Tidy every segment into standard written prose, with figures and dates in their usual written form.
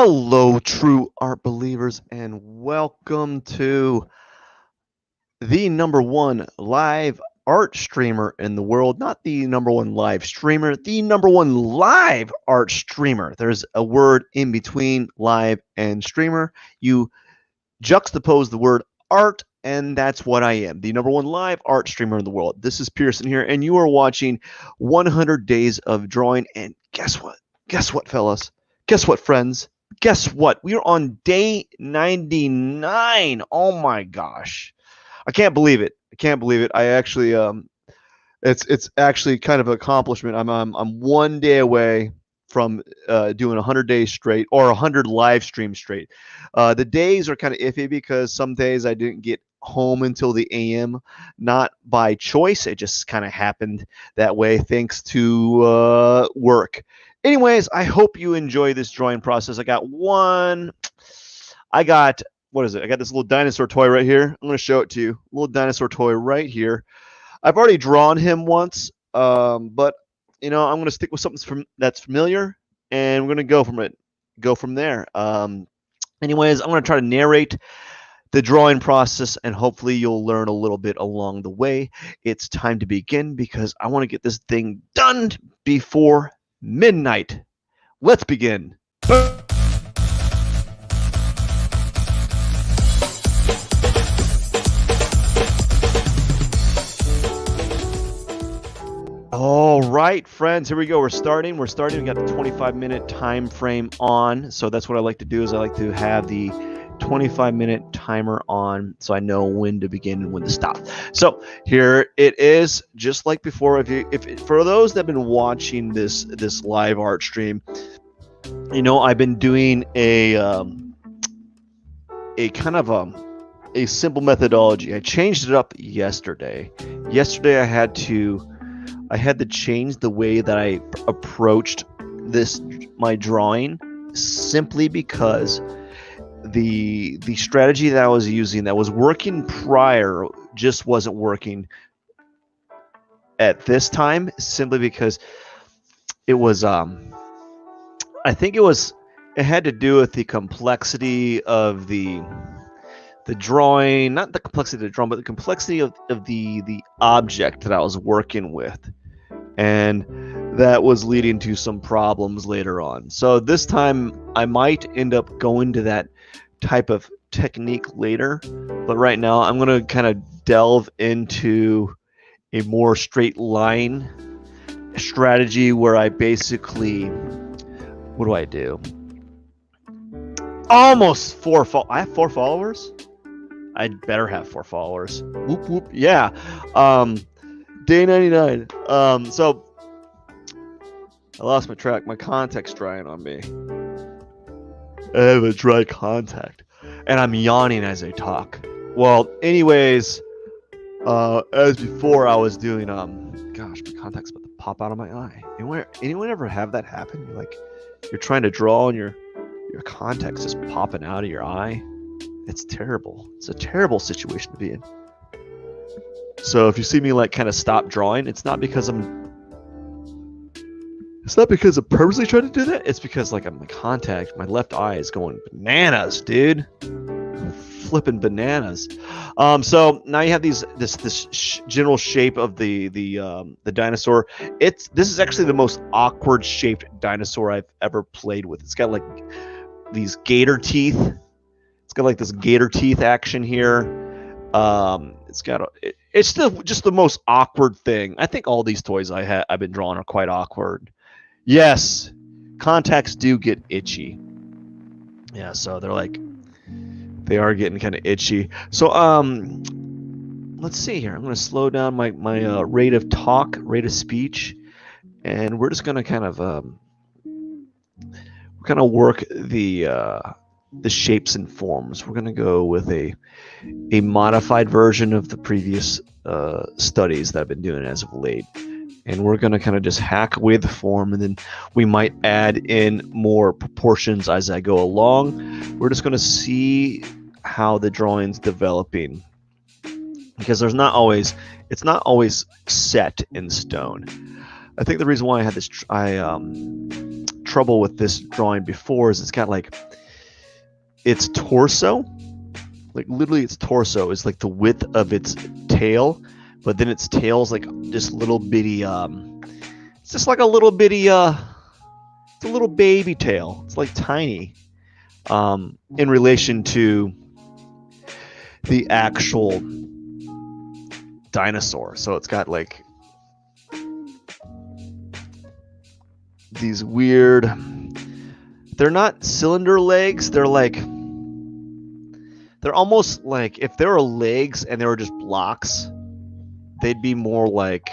Hello, true art believers, and welcome to the number one live art streamer in the world. Not the number one live streamer, the number one live art streamer. There's a word in between live and streamer. You juxtapose the word art, and that's what I am, the number one live art streamer in the world. This is Pierson here, and you are watching 100 Days of Drawing. And guess what? Guess what, fellas? Guess what, friends? Guess what? We are on day 99. Oh my gosh. I can't believe it. I can't believe it. I actually it's actually kind of an accomplishment. I'm 1 day away from doing 100 days straight, or 100 live streams straight. The days are kind of iffy because some days I didn't get home until the AM, not by choice. It just kind of happened that way thanks to work. Anyways, I hope you enjoy this drawing process. I got what is it? I got this little dinosaur toy right here. I'm going to show it to you. Little dinosaur toy right here. I've already drawn him once, but I'm going to stick with something that's familiar, and we're going to go from there. Anyways, I'm going to try to narrate the drawing process, and hopefully you'll learn a little bit along the way. It's time to begin because I want to get this thing done before midnight. Let's begin. All right, friends, here we go. We're starting. We got the 25-minute time frame on. So that's what I like to do, is I like to have the 25-minute timer on so I know when to begin and when to stop. So here it is, just like before. If for those that have been watching this live art stream, I've been doing a kind of a simple methodology. I changed it up yesterday. Yesterday I had to change the way that I approached my drawing, simply because the strategy that I was using that was working prior just wasn't working at this time, simply because it was I think it had to do with the complexity of the drawing, not the complexity of the drawing, but the complexity of the object that I was working with, and that was leading to some problems later on. So this time I might end up going to that type of technique later, but right now I'm going to kind of delve into a more straight line strategy where I basically, what do I do? Almost I have 4 followers. I'd better have 4 followers. Whoop whoop. Yeah. Day 99. So I lost my track. My contact's drying on me. I have a dry contact, and I'm yawning as I talk. Well, anyways, as before, I was doing gosh, my contact's about to pop out of my eye. Anyone ever have that happen? You're trying to draw and your contact's just popping out of your eye. It's terrible. It's a terrible situation to be in. So if you see me kind of stop drawing, it's not because I'm purposely trying to do that. It's because my my left eye is going bananas, dude. Flipping bananas. So now you have this general shape of the dinosaur. This is actually the most awkward shaped dinosaur I've ever played with. It's got these gator teeth. It's got this gator teeth action here. It's just the most awkward thing. I think all these toys I've been drawing are quite awkward. Yes, contacts do get itchy. Yeah, so they are getting kind of itchy. So let's see here. I'm going to slow down my rate of speech, and we're just going to kind of work the shapes and forms. We're going to go with a modified version of the previous studies that I've been doing as of late. And we're going to kind of just hack away the form, and then we might add in more proportions as I go along. We're just going to see how the drawing's developing, because it's not always set in stone. I think the reason why I trouble with this drawing before is it's got like its torso, like literally its torso is like the width of its tail, but then its tail's like this little bitty it's just like a little bitty it's a little baby tail. It's like tiny in relation to the actual dinosaur. So it's got like these weird, they're not cylinder legs, they're almost like if there were legs and they were just blocks, they'd be more like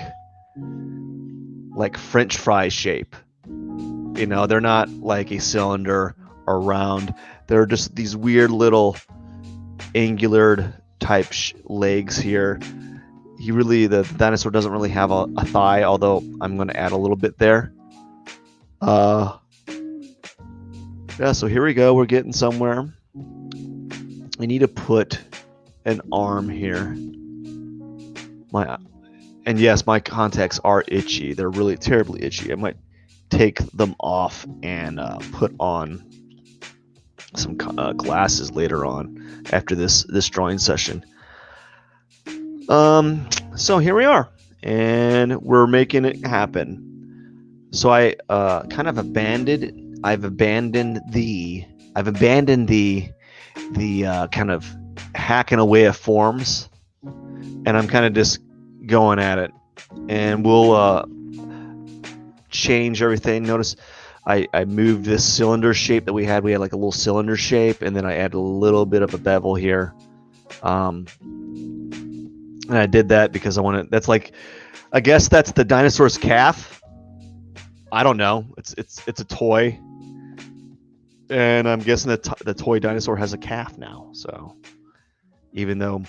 French fry shape. You know, they're not like a cylinder or round. They're just these weird little angular type legs here. The dinosaur doesn't really have a thigh, although I'm going to add a little bit there. Yeah, so here we go. We're getting somewhere. I need to put an arm here. And yes, my contacts are itchy. They're really terribly itchy. I might take them off and put on some glasses later on after this drawing session. So here we are, and we're making it happen. So I kind of abandoned the kind of hacking away at forms, and I'm kind of just going at it, and we'll change everything. Notice I moved this cylinder shape that we had like a little cylinder shape, and then I added a little bit of a bevel here, and I did that because I wanted, that's like, I guess that's the dinosaur's calf. I don't know, it's a toy, and I'm guessing that the toy dinosaur has a calf now. So even though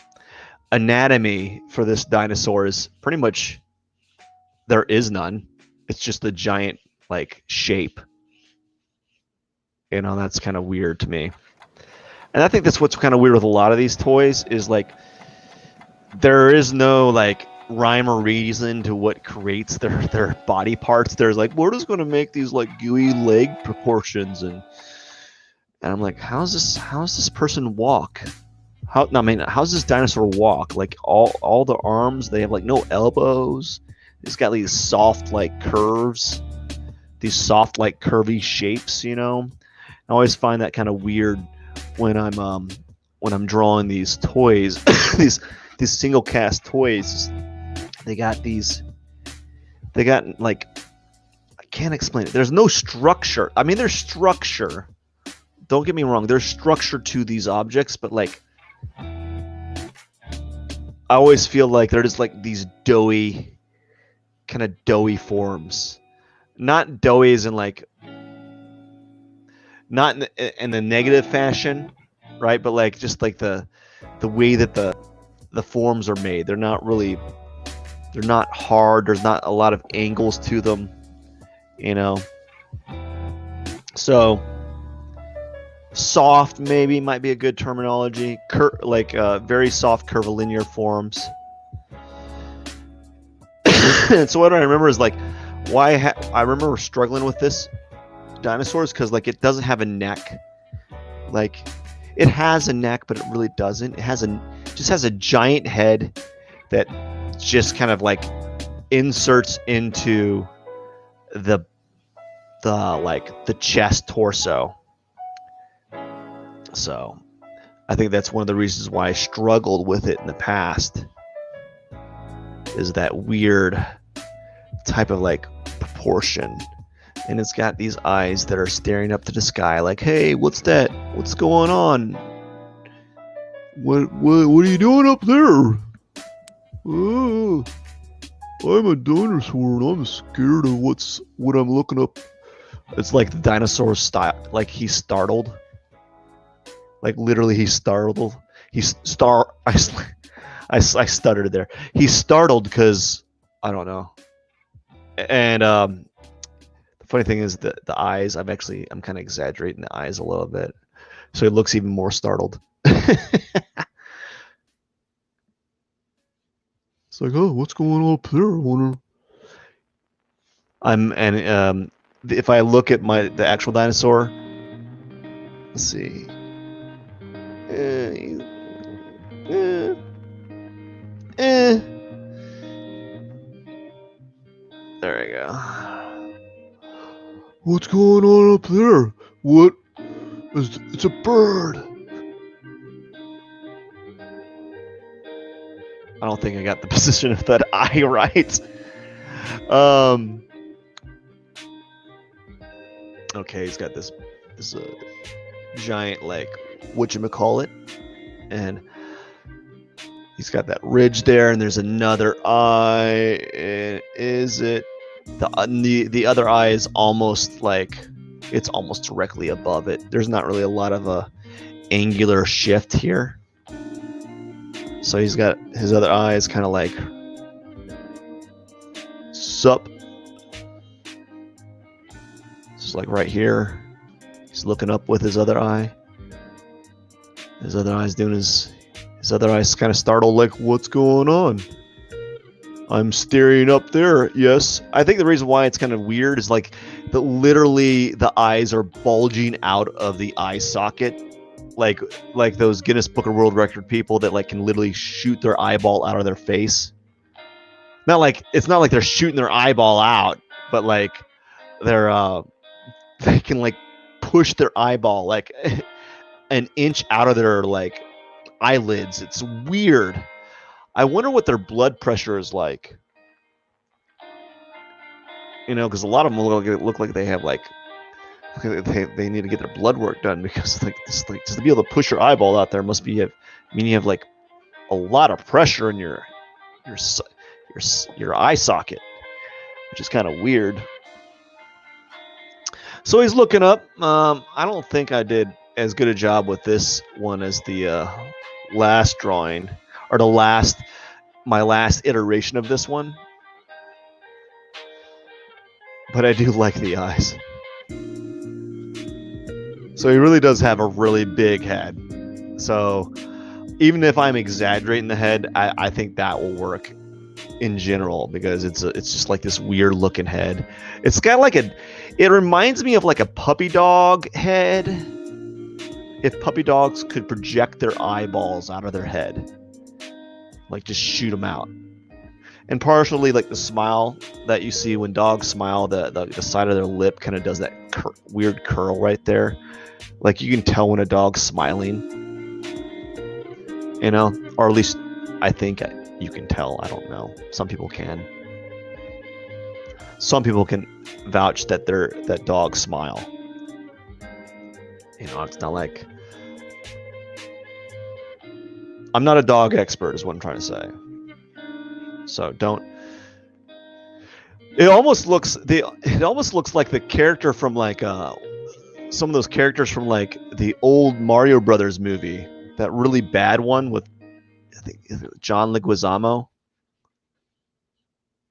anatomy for this dinosaur is pretty much, there is none, it's just a giant like shape. You know, that's kind of weird to me. And I think that's what's kind of weird with a lot of these toys is like there is no like rhyme or reason to what creates their body parts. There's like, we're just going to make these like gooey leg proportions, and I'm like, how's this person walk? How's this dinosaur walk? Like all the arms, they have like no elbows. It's got these soft like curves, these soft like curvy shapes. You know, I always find that kind of weird when I'm drawing these toys, these single cast toys. They got like, I can't explain it. There's no structure. I mean, there's structure. Don't get me wrong. There's structure to these objects, but like, I always feel like they're just like these doughy forms. Not doughy as in like, not in the negative fashion, right? But like just like the way that the forms are made. They're not hard. There's not a lot of angles to them, you know. So soft maybe might be a good terminology. Very soft curvilinear forms. And so what I remember is like why I remember struggling with this dinosaurs because like it doesn't have a neck. Like it has a neck, but it really doesn't. It just has a giant head that just kind of like inserts into the chest torso. So I think that's one of the reasons why I struggled with it in the past, is that weird type of like proportion. And it's got these eyes that are staring up to the sky like, hey, what's that? What's going on? What are you doing up there? Oh, I'm a dinosaur and I'm scared of what I'm looking up. It's like the dinosaur style, like he's startled. Like literally he's startled. I stuttered there. He's startled because I don't know. And the funny thing is that the eyes, I'm kind of exaggerating the eyes a little bit, so he looks even more startled. It's like, oh, what's going on up there? I wonder. if I look at the actual dinosaur, let's see. Eh, eh. There we go. What's going on up there? What? It's a bird. I don't think I got the position of that eye right. Okay, he's got this giant, like, whatchamacallit, and he's got that ridge there, and there's another eye. And is it the other eye is almost like it's almost directly above it. There's not really a lot of a angular shift here. So he's got his other eye is kind of like sup. Just like right here. He's looking up with his other eye. His other eye's doing his other eye's kind of startled, like, what's going on? I'm staring up there. Yes. I think the reason why it's kind of weird is like that literally the eyes are bulging out of the eye socket. Like those Guinness Book of World Record people that like can literally shoot their eyeball out of their face. It's not like they're shooting their eyeball out, but like they can like push their eyeball like an inch out of their like eyelids. It's weird. I wonder what their blood pressure is like. You know, because a lot of them look like they have like they need to get their blood work done, because like just to be able to push your eyeball out there must be you have like a lot of pressure in your eye socket, which is kind of weird. So he's looking up. I don't think I did as good a job with this one as the last drawing, or my last iteration of this one. But I do like the eyes. So he really does have a really big head. So even if I'm exaggerating the head, I think that will work in general, because it's just like this weird looking head. It's got like it reminds me of like a puppy dog head. If puppy dogs could project their eyeballs out of their head, like just shoot them out. And partially like the smile that you see when dogs smile, the side of their lip kind of does that weird curl right there. Like you can tell when a dog's smiling, you know, or at least I think you can tell. I don't know. Some people can. Some people can vouch that that dogs smile. You know, it's not like I'm not a dog expert, is what I'm trying to say. So don't. It almost looks like the character from like some of those characters from like the old Mario Brothers movie, that really bad one with I think John Leguizamo,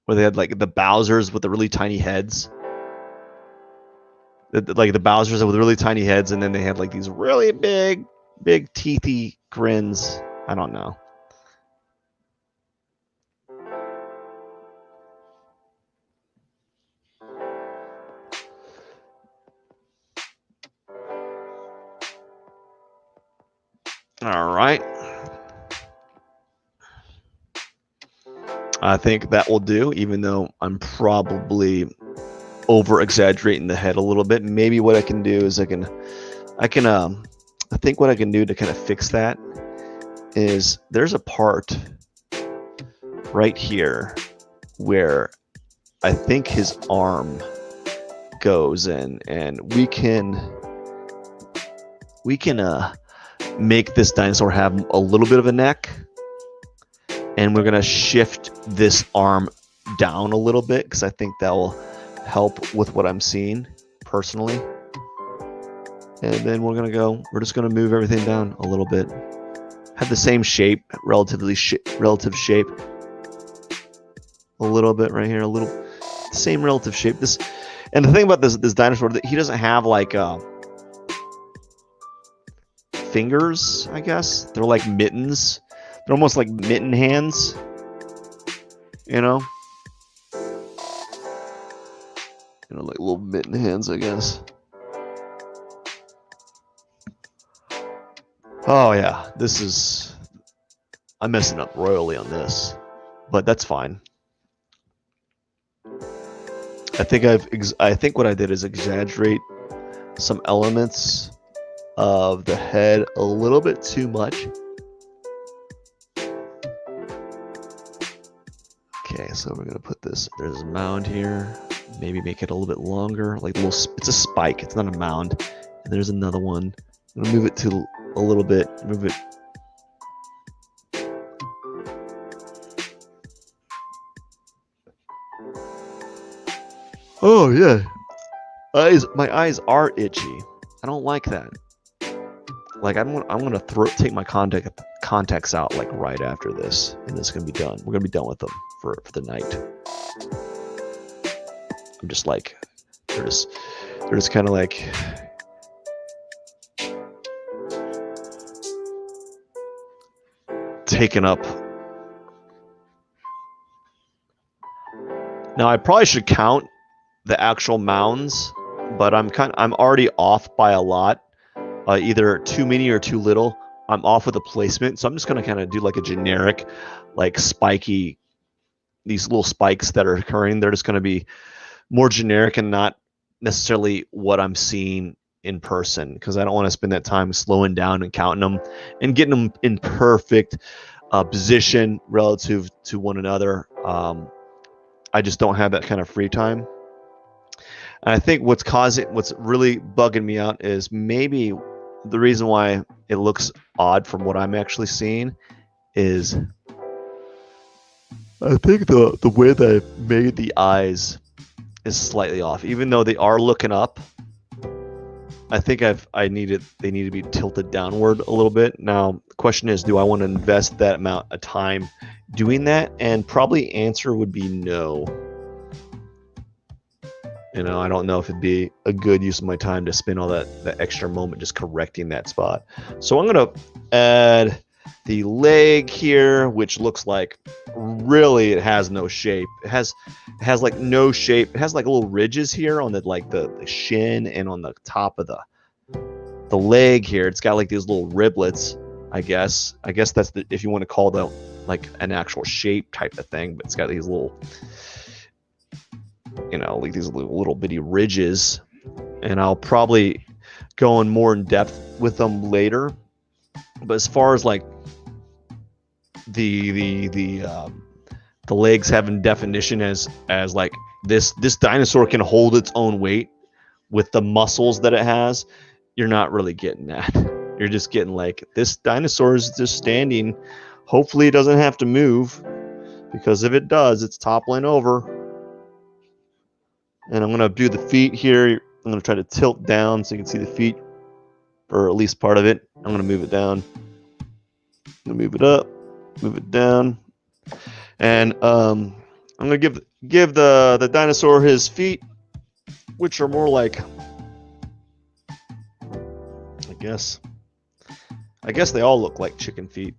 where they had like the Bowsers with the really tiny heads. Like the Bowsers with really tiny heads, and then they had like these really big teethy grins. I don't know. All right. I think that will do, even though I'm probably over exaggerating the head a little bit. Maybe what I can do is I think what I can do to kind of fix that is there's a part right here where I think his arm goes in, and we can make this dinosaur have a little bit of a neck, and we're gonna shift this arm down a little bit, because I think that will help with what I'm seeing personally. And then we're just gonna move everything down a little bit, have the same shape, relative shape, a little bit right here, a little same relative shape. And the thing about this dinosaur, that he doesn't have like fingers, I guess. They're like mittens. They're almost like mitten hands, you know. You know, like little mitten hands, I guess. Oh yeah, I'm messing up royally on this, but that's fine. I think what I did is exaggerate some elements of the head a little bit too much. Okay, so we're gonna put this. There's a mound here. Maybe make it a little bit longer, like a little. It's a spike. It's not a mound. And there's another one. I'm gonna move it to a little bit. Move it. Oh yeah, my eyes are itchy. I don't like that. Like I'm gonna take my contacts out like right after this, and it's gonna be done. We're gonna be done with them for the night. I'm just like, they're just kind of like. Taken up. Now I probably should count the actual mounds, but I'm already off by a lot, either too many or too little. I'm off with the placement, so I'm just gonna kind of do like a generic, like spiky, these little spikes that are occurring. They're just gonna be more generic and not necessarily what I'm seeing in person, because I don't want to spend that time slowing down and counting them and getting them in perfect position relative to one another. I just don't have that kind of free time. And I think what's really bugging me out is maybe the reason why it looks odd from what I'm actually seeing is I think the way that I made the eyes is slightly off. Even though they are looking up, I think they need to be tilted downward a little bit. Now, the question is, do I want to invest that amount of time doing that? And probably answer would be no. You know, I don't know if it'd be a good use of my time to spend all that extra moment just correcting that spot. So I'm going to add the leg here, which looks like really it has no shape. It has like no shape. It has like little ridges here on the shin and on the top of the leg here. It's got like these little riblets, I guess. I guess that's if you want to call that like an actual shape type of thing, but it's got these little, you know, like these little bitty ridges, and I'll probably go in more in depth with them later. But as far as like the legs having definition as like this dinosaur can hold its own weight with the muscles that it has, you're not really getting that. You're just getting like this dinosaur is just standing. Hopefully it doesn't have to move, because if it does, it's toppling over. And I'm going to do the feet here. I'm going to try to tilt down so you can see the feet, or at least part of it. I'm going to move it down. I'm going to move it up, move it down. And I'm going to give the dinosaur his feet, which are more like, I guess they all look like chicken feet.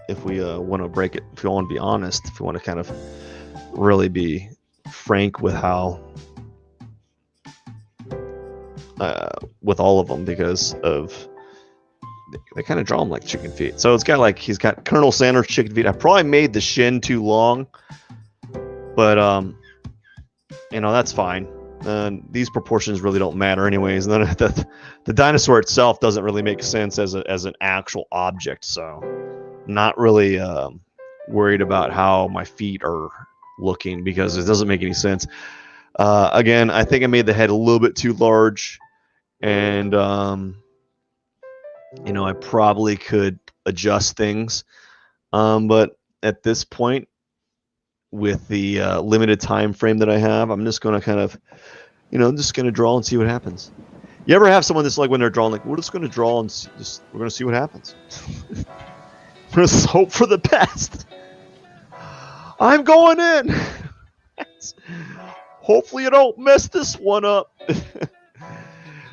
If we want to break it, if we want to be honest, if we want to kind of really be frank with how with all of them, because of they kind of draw them like chicken feet. So it's got like, he's got Colonel Sanders chicken feet. I probably made the shin too long, but you know, that's fine. These proportions really don't matter anyways. And then the dinosaur itself doesn't really make sense as an actual object, so not really worried about how my feet are looking, because it doesn't make any sense. Again, I think I made the head a little bit too large, and you know, I probably could adjust things, but at this point, with the limited time frame that I have, I'm just going to kind of, you know, just going to draw and see what happens. You ever have someone that's like, when they're drawing, like, we're just going to draw and we're going to see what happens. We're going to hope for the best. I'm going in. Hopefully you don't mess this one up.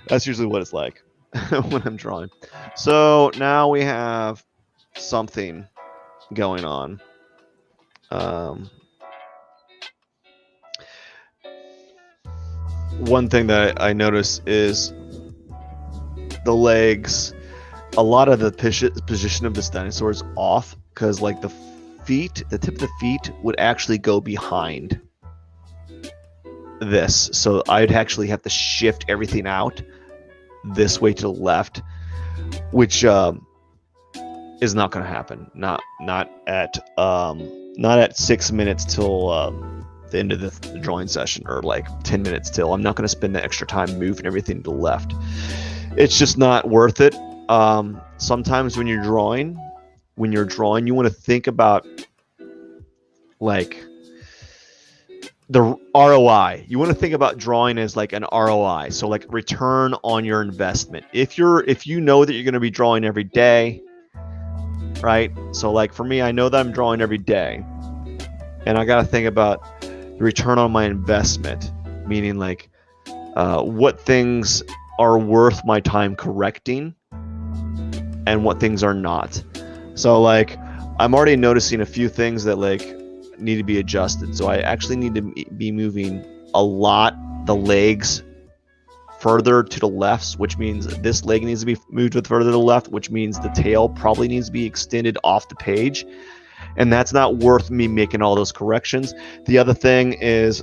That's usually what it's like when I'm drawing. So now we have something going on. one thing that I notice is the legs. A lot of the position of this dinosaur is off because like the tip of the feet would actually go behind this. So I'd actually have to shift everything out this way to the left, which is not going to happen. Not at 6 minutes till the end of the drawing session, or like 10 minutes till. I'm not going to spend the extra time moving everything to the left. It's just not worth it. Sometimes when you're drawing, you want to think about like the ROI. You want to think about drawing as like an ROI. So like return on your investment. If you know that you're going to be drawing every day, right? So like for me, I know that I'm drawing every day, and I got to think about the return on my investment, meaning like what things are worth my time correcting and what things are not. So like I'm already noticing a few things that like need to be adjusted. So I actually need to be moving a lot the legs further to the left, which means this leg needs to be moved further to the left, which means the tail probably needs to be extended off the page, and that's not worth me making all those corrections. The other thing is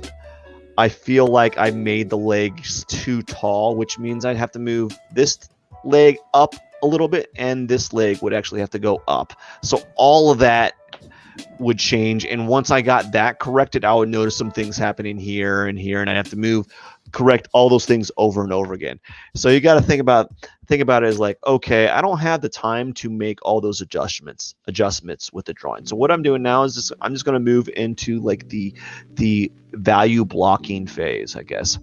I feel like I made the legs too tall, which means I'd have to move this leg up a little bit, and this leg would actually have to go up. So all of that would change, and once I got that corrected, I would notice some things happening here and here, and I'd have to correct all those things over and over again. So you got to think about it as like, okay, I don't have the time to make all those adjustments with the drawing. So what I'm doing now is I'm just going to move into like the value blocking phase, I guess.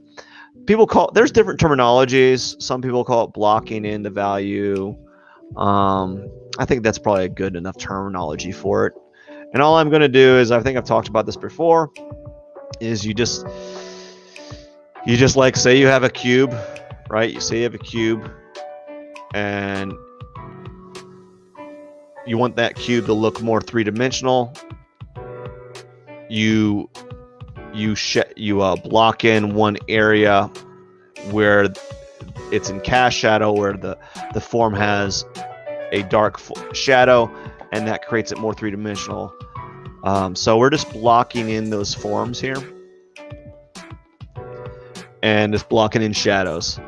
There's different terminologies. Some people call it blocking in the value. I think that's probably a good enough terminology for it. And all I'm going to do is, I think I've talked about this before, is you just like, say you have a cube, right? You say you have a cube and you want that cube to look more three-dimensional. You block in one area where it's in cast shadow, where the form has a dark shadow, and that creates it more three-dimensional. So we're just blocking in those forms here, and just blocking in shadows.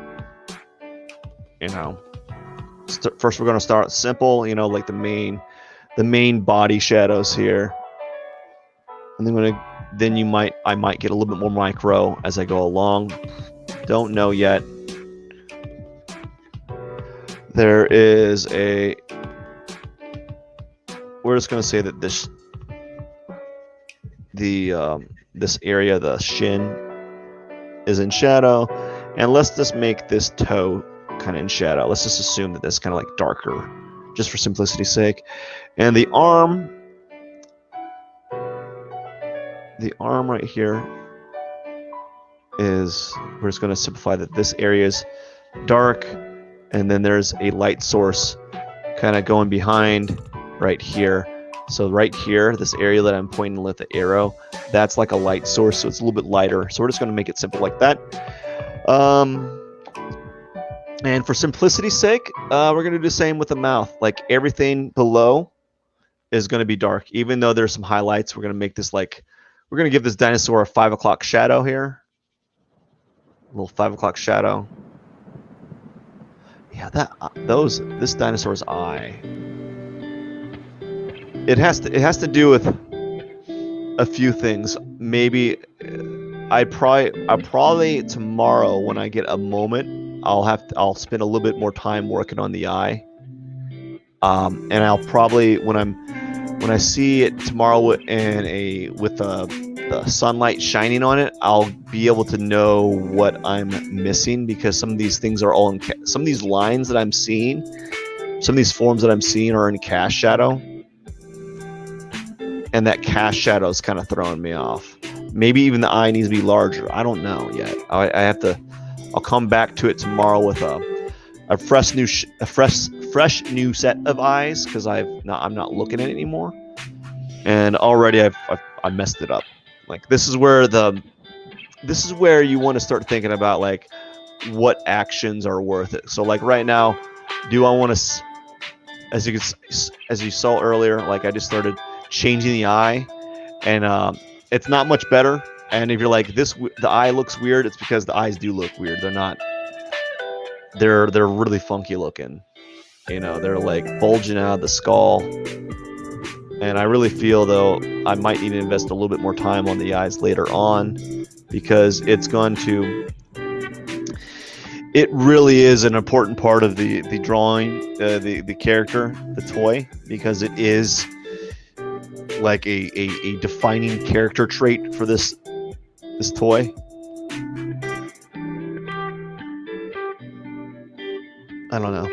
First we're going to start simple, like the main body shadows here, and then I might get a little bit more micro as I go along. Don't know yet. There is we're just going to say that this area, the shin, is in shadow, and let's just make this toe kind of in shadow. Let's just assume that this is kind of like darker, just for simplicity's sake. And the arm right here we're just going to simplify that this area is dark, and then there's a light source kind of going behind right here. So right here, this area that I'm pointing with the arrow, that's like a light source, so it's a little bit lighter. So we're just going to make it simple like that. And for simplicity's sake, we're going to do the same with the mouth. Like everything below is going to be dark, even though there's some highlights. We're going to make this we're going to give this dinosaur a 5 o'clock shadow here. A little 5 o'clock shadow. Yeah, this dinosaur's eye. It has to do with a few things. Maybe I'll probably tomorrow, when I get a moment, I'll spend a little bit more time working on the eye. And I'll probably, when I see it tomorrow with the sunlight shining on it, I'll be able to know what I'm missing, because some of these things are all some of these lines that I'm seeing, some of these forms that I'm seeing are in cast shadow. And that cast shadow is kind of throwing me off. Maybe even the eye needs to be larger. I don't know yet. I'll come back to it tomorrow with a fresh new set of eyes, because I'm not looking at it anymore. And already I messed it up. Like this is where this is where you want to start thinking about like what actions are worth it. So like right now, do I want to, as you saw earlier, like I just started changing the eye, and it's not much better. And if you're like the eye looks weird, it's because the eyes do look weird. They're not. They're really funky looking. You know, they're like bulging out of the skull. And I really feel, though, I might need to invest a little bit more time on the eyes later on, because it's going to, it really is an important part of the drawing, the character, the toy, because it is like a defining character trait for this toy. I don't know.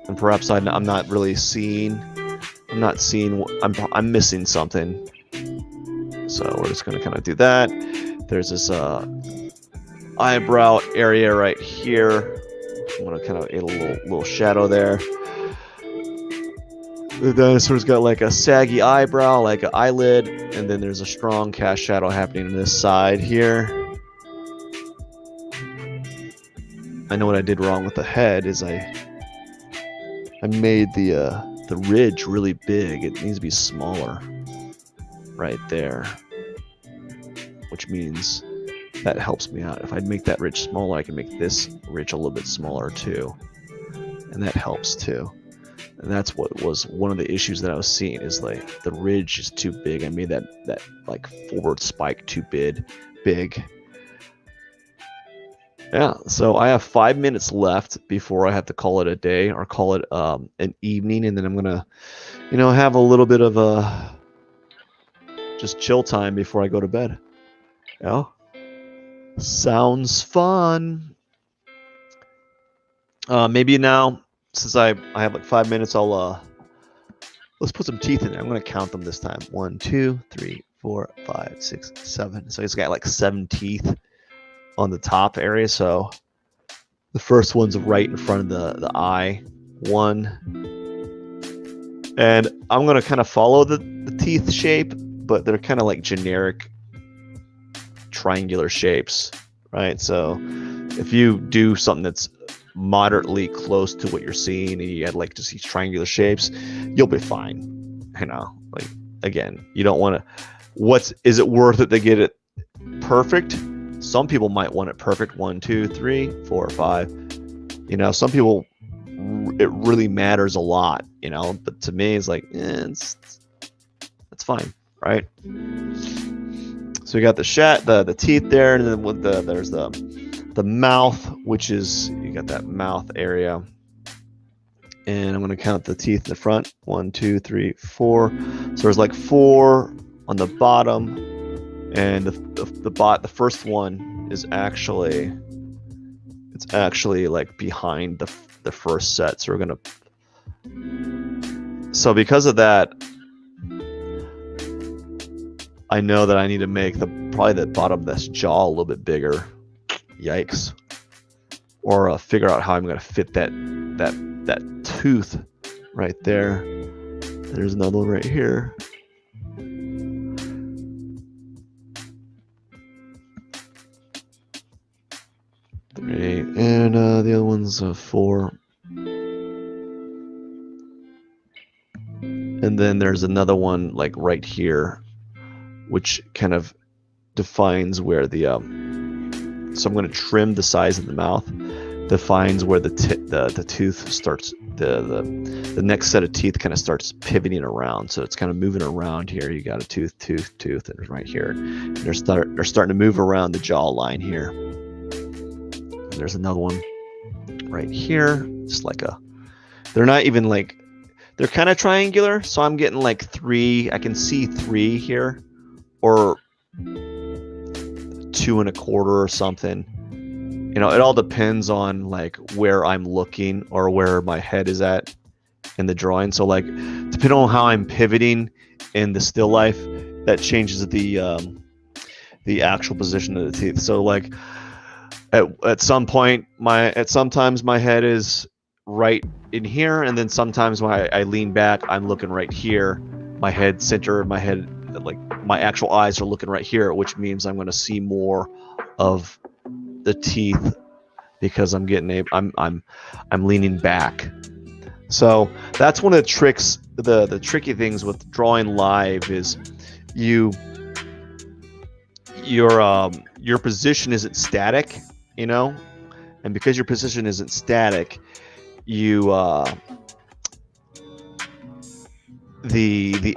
And perhaps I'm not really seeing. I'm not seeing. I'm missing something. So we're just gonna kind of do that. There's this eyebrow area right here. I'm gonna kind of add a little shadow there. The dinosaur's got like a saggy eyebrow, like an eyelid, and then there's a strong cast shadow happening on this side here. I know what I did wrong with the head is I made the ridge really big. It needs to be smaller right there, which means that helps me out. If I make that ridge smaller, I can make this ridge a little bit smaller too, and that helps too. And that's what was one of the issues that I was seeing, is like the ridge is too big. I made that like forward spike too big. Yeah, so I have 5 minutes left before I have to call it a day, or call it an evening, and then I'm gonna, have a little bit of a just chill time before I go to bed. Yeah, sounds fun. Maybe now, since I have like 5 minutes, I'll let's put some teeth in there. I'm gonna count them this time. 1, 2, 3, 4, 5, 6, 7. So it's got like 7 teeth on the top area. So the first one's right in front of the eye. 1. And I'm gonna kind of follow the teeth shape, but they're kind of like generic triangular shapes, right? So if you do something that's moderately close to what you're seeing and you had like just these triangular shapes, you'll be fine. Like, again, you don't want to, is it worth it to get it perfect? Some people might want it perfect. 1, 2, 3, 4, 5. Some people, it really matters a lot, but to me it's like, it's fine, right? So we got the teeth there, and then with there's the mouth, which is, you got that mouth area. And I'm going to count the teeth in the front. 1, 2, 3, 4. So there's like 4 on the bottom, and the first one is actually, it's actually like behind the first set. So we're going to, so because of that, I know that I need to make probably the bottom of this jaw a little bit bigger. Yikes. Or figure out how I'm going to fit that tooth right there. There's another one right here. Three, and the other one's 4. And then there's another one like right here, which kind of defines where the so I'm going to trim the size of the mouth, defines where the tooth starts, the next set of teeth kind of starts pivoting around. So it's kind of moving around here. You got a tooth, and right here. And they're starting to move around the jaw line here. And there's another one right here. Just like they're not even like, they're kind of triangular. So I'm getting like 3. I can see 3 here, or 2 1/4 or something. It all depends on like where I'm looking or where my head is at in the drawing. So like, depending on how I'm pivoting in the still life, that changes the actual position of the teeth. So like at some point, sometimes my head is right in here, and then sometimes when I lean back, I'm looking right here. My head my actual eyes are looking right here, which means I'm going to see more of the teeth because I'm leaning back. So that's one of the tricks. The tricky things with drawing live is your position isn't static, you know, and because your position isn't static, the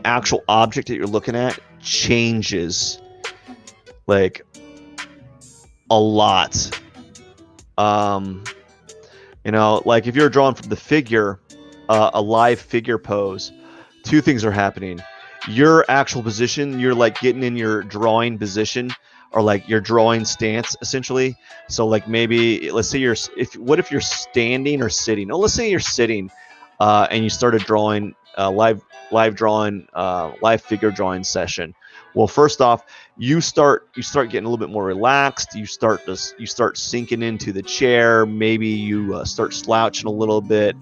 actual object that you're looking at changes like a lot. You know, like if you're drawing from the figure, a live figure pose, two things are happening. Your actual position, you're like getting in your drawing position, or like your drawing stance essentially. So like maybe let's say what if you're standing or sitting? Oh, let's say you're sitting, and you started drawing live figure drawing session. Well, first off, you start getting a little bit more relaxed. You start sinking into the chair. Maybe you start slouching a little bit.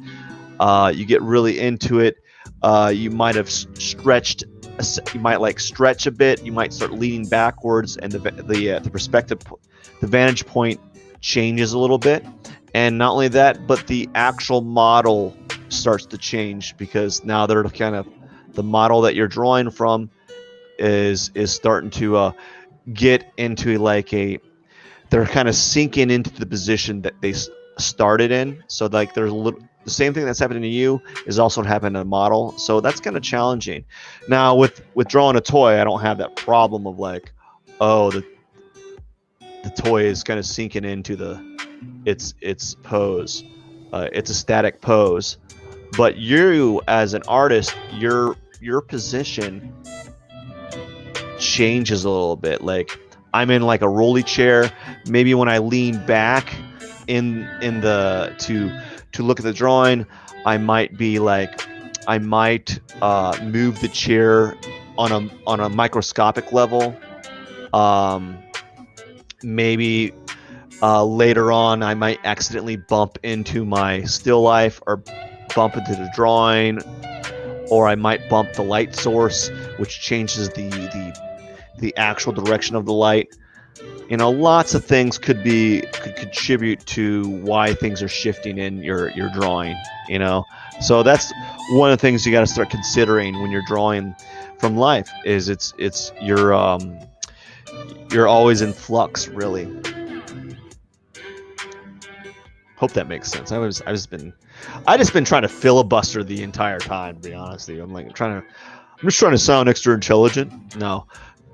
You get really into it. You might have stretched. You might like stretch a bit. You might start leaning backwards, and the perspective, the vantage point changes a little bit. And not only that, but the actual model starts to change, because now they're kind of, the model that you're drawing from is starting to get into like they're kind of sinking into the position that they started in. So like there's the same thing that's happening to you is also happening to the model. So that's kind of challenging. Now with drawing a toy, I don't have that problem of like, oh, the toy is kind of sinking into its pose. It's a static pose. But you as an artist, your position changes a little bit. Like I'm in like a rolly chair. Maybe when I lean back to look at the drawing, I might move the chair on a microscopic level. Maybe later on I might accidentally bump into my still life or bump into the drawing, or I might bump the light source, which changes the actual direction of the light. You know, lots of things could contribute to why things are shifting in your drawing, you know. So that's one of the things you got to start considering when you're drawing from life, is you're always in flux, really. Hope that makes sense. I've just been trying to filibuster the entire time, to be honest with you. I'm just trying to sound extra intelligent. No.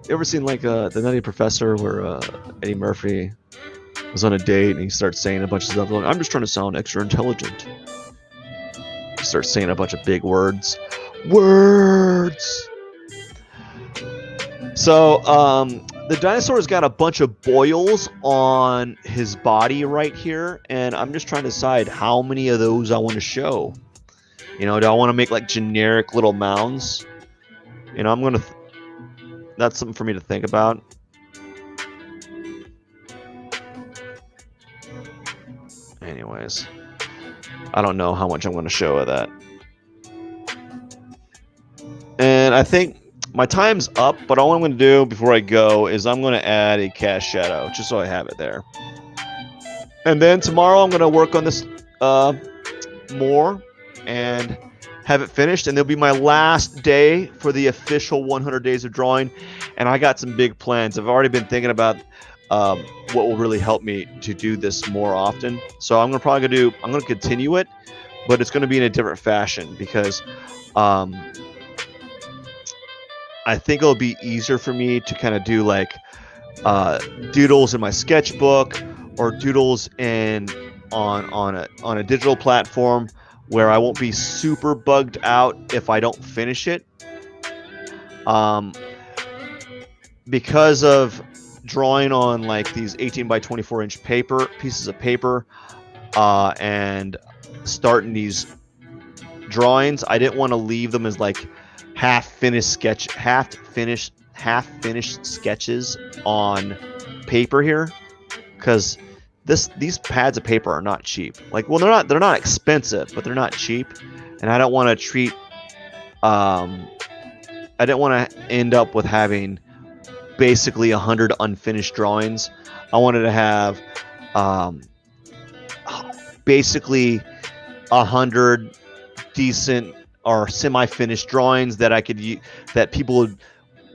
You ever seen like the Nutty Professor, where Eddie Murphy was on a date and he starts saying a bunch of stuff like, I'm just trying to sound extra intelligent. He starts saying a bunch of big words. So the dinosaur's got a bunch of boils on his body right here, and I'm just trying to decide how many of those I want to show. You know, do I want to make like generic little mounds? You know, that's something for me to think about. Anyways, I don't know how much I'm going to show of that. And I think my time's up, but all I'm going to do before I go is I'm going to add a cast shadow, just so I have it there. And then tomorrow I'm going to work on this more and have it finished, and it'll be my last day for the official 100 days of drawing. And I got some big plans. I've already been thinking about what will really help me to do this more often. So I'm going to continue it, but it's going to be in a different fashion, because I think it'll be easier for me to kind of do like doodles in my sketchbook, or doodles on a digital platform, where I won't be super bugged out if I don't finish it. Because of drawing on like these 18 by 24 inch pieces of paper, and starting these drawings, I didn't want to leave them as like half-finished sketches on paper here, because these pads of paper are not cheap. Like, well, they're not expensive, but they're not cheap, and I don't want to treat I didn't want to end up with having basically 100 unfinished drawings. I wanted to have um, basically 100 decent or semi-finished drawings that I could that people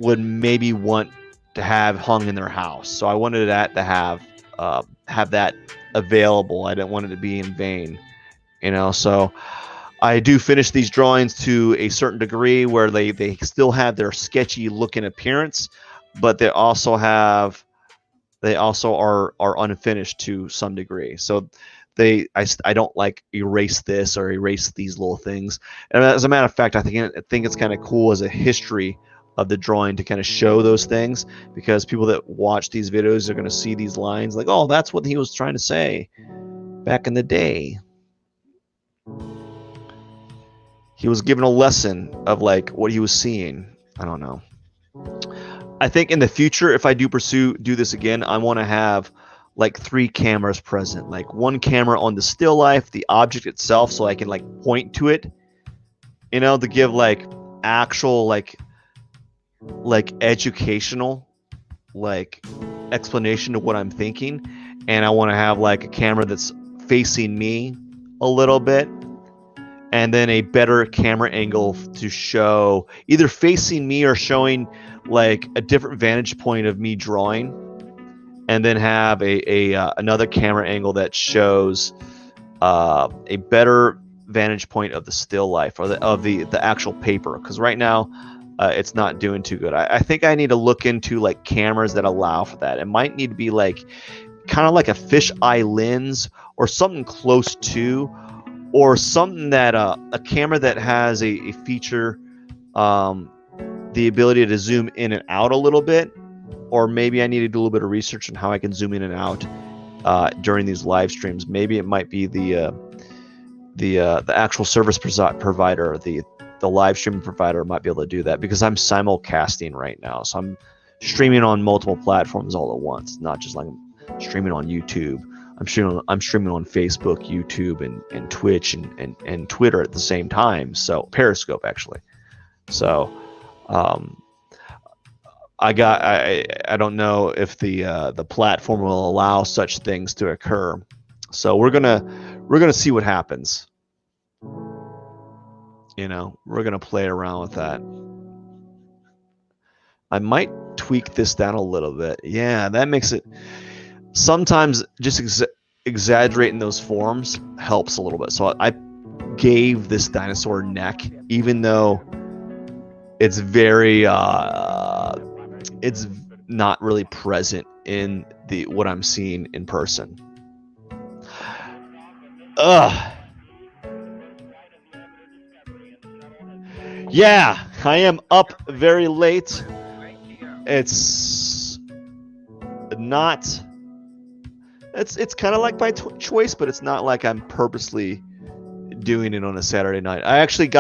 would maybe want to have hung in their house. So I wanted that to have that available. I didn't want it to be in vain, you know. So I do finish these drawings to a certain degree where they still have their sketchy looking appearance, but they also are unfinished to some degree. So I don't like erase this or erase these little things. And as a matter of fact, I think it's kind of cool as a history of the drawing to kind of show those things, because people that watch these videos are going to see these lines like, oh, that's what he was trying to say back in the day. He was given a lesson of like what he was seeing. I don't know. I think in the future, if I do this again, I want to have like 3 cameras present, like one camera on the still life, the object itself, so I can like point to it, you know, to give like actual like educational like explanation of what I'm thinking. And I want to have like a camera that's facing me a little bit, and then a better camera angle to show either facing me or showing like a different vantage point of me drawing, and then have another camera angle that shows a better vantage point of the still life or of the actual paper, because right now it's not doing too good. I think I need to look into like cameras that allow for that. It might need to be like kind of like a fisheye lens or something close to, or something that a camera that has a feature, the ability to zoom in and out a little bit, or maybe I need to do a little bit of research on how I can zoom in and out during these live streams. Maybe it might be the actual service provider, the live streaming provider might be able to do that, because I'm simulcasting right now, so I'm streaming on multiple platforms all at once, not just like streaming on YouTube. I'm streaming on Facebook, YouTube, and Twitch and Twitter at the same time. So Periscope actually. So I don't know if the platform will allow such things to occur. So we're gonna see what happens. You know, we're gonna play around with that. I might tweak this down a little bit. Yeah, that makes it. Sometimes just exaggerating those forms helps a little bit. So I gave this dinosaur neck, even though it's very it's not really present in what I'm seeing in person. Yeah, I am up very late. It's not. It's kind of like by choice, but it's not like I'm purposely doing it on a Saturday night. I just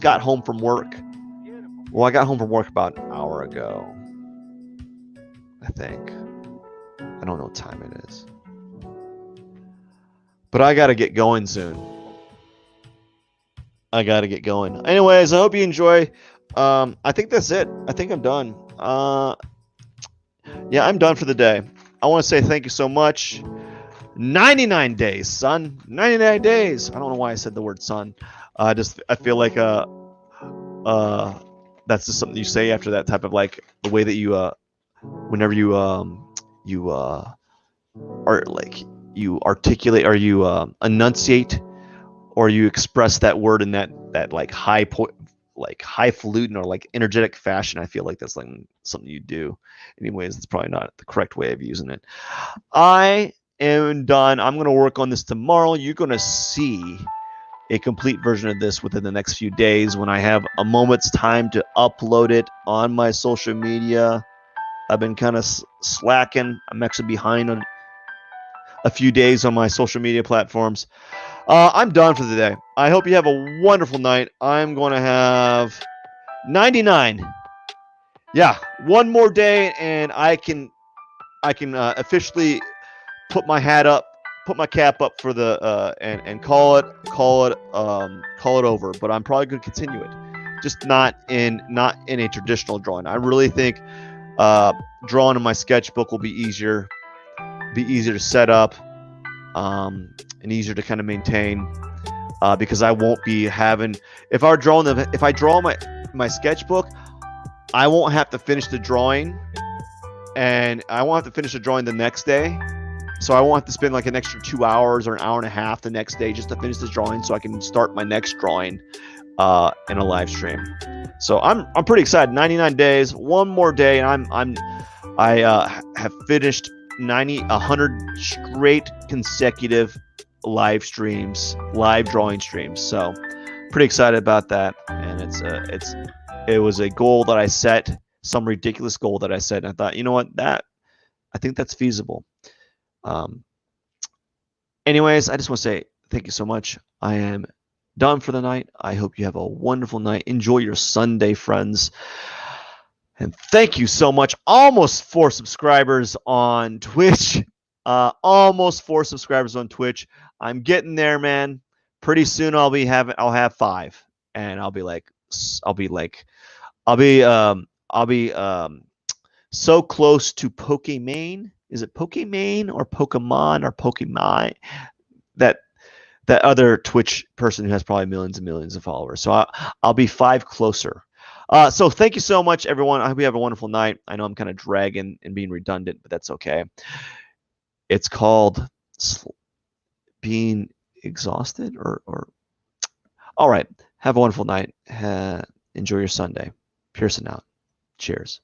got home from work. Well, I got home from work about an hour ago, I think. I don't know what time it is. But I got to get going soon. I got to get going. Anyways, I hope you enjoy. I think that's it. I think I'm done. Yeah, I'm done for the day. I want to say thank you so much. 99 days, son. 99 days. I don't know why I said the word son. I feel like that's just something you say after that type of like the way that you whenever you are like you articulate or you enunciate or you express that word in that like highfalutin or like energetic fashion. I feel like that's like something you do. Anyways, it's probably not the correct way of using it. I am done. I'm going to work on this tomorrow. You're going to see a complete version of this within the next few days when I have a moment's time to upload it on my social media. I've been kind of slacking. I'm actually behind on a few days on my social media platforms. I'm done for the day. I hope you have a wonderful night. I'm going to have 99. Yeah, one more day, and I can officially put my hat up, put my cap up for the and call it over. But I'm probably going to continue it just not in a traditional drawing. I really think drawing in my sketchbook will be easier to set up, and easier to kind of maintain, because I won't be having, if I draw my sketchbook, I won't have to finish the drawing, and I won't have to finish the drawing the next day. So I won't have to spend like an extra 2 hours or an hour and a half the next day just to finish this drawing, so I can start my next drawing in a live stream. So I'm pretty excited. 99 days, one more day, and I have finished 100 straight consecutive live drawing streams. So pretty excited about that, and it was a goal that I set, some ridiculous goal that I set, and I thought, you know what, I think that's feasible. Anyways, I just want to say thank you so much. I am done for the night. I hope you have a wonderful night. Enjoy your Sunday, friends. And thank you so much. Almost 4 subscribers on Twitch. Almost 4 subscribers on Twitch. I'm getting there, man. Pretty soon I'll have 5, and I'll be so close to Pokemon. Is it Pokemon or Pokemon or Pokemon? That other Twitch person who has probably millions and millions of followers. So I'll be 5 closer. So thank you so much, everyone. I hope you have a wonderful night. I know I'm kind of dragging and being redundant, but that's okay. It's called being exhausted or all right. Have a wonderful night. Enjoy your Sunday. Pierson out. Cheers.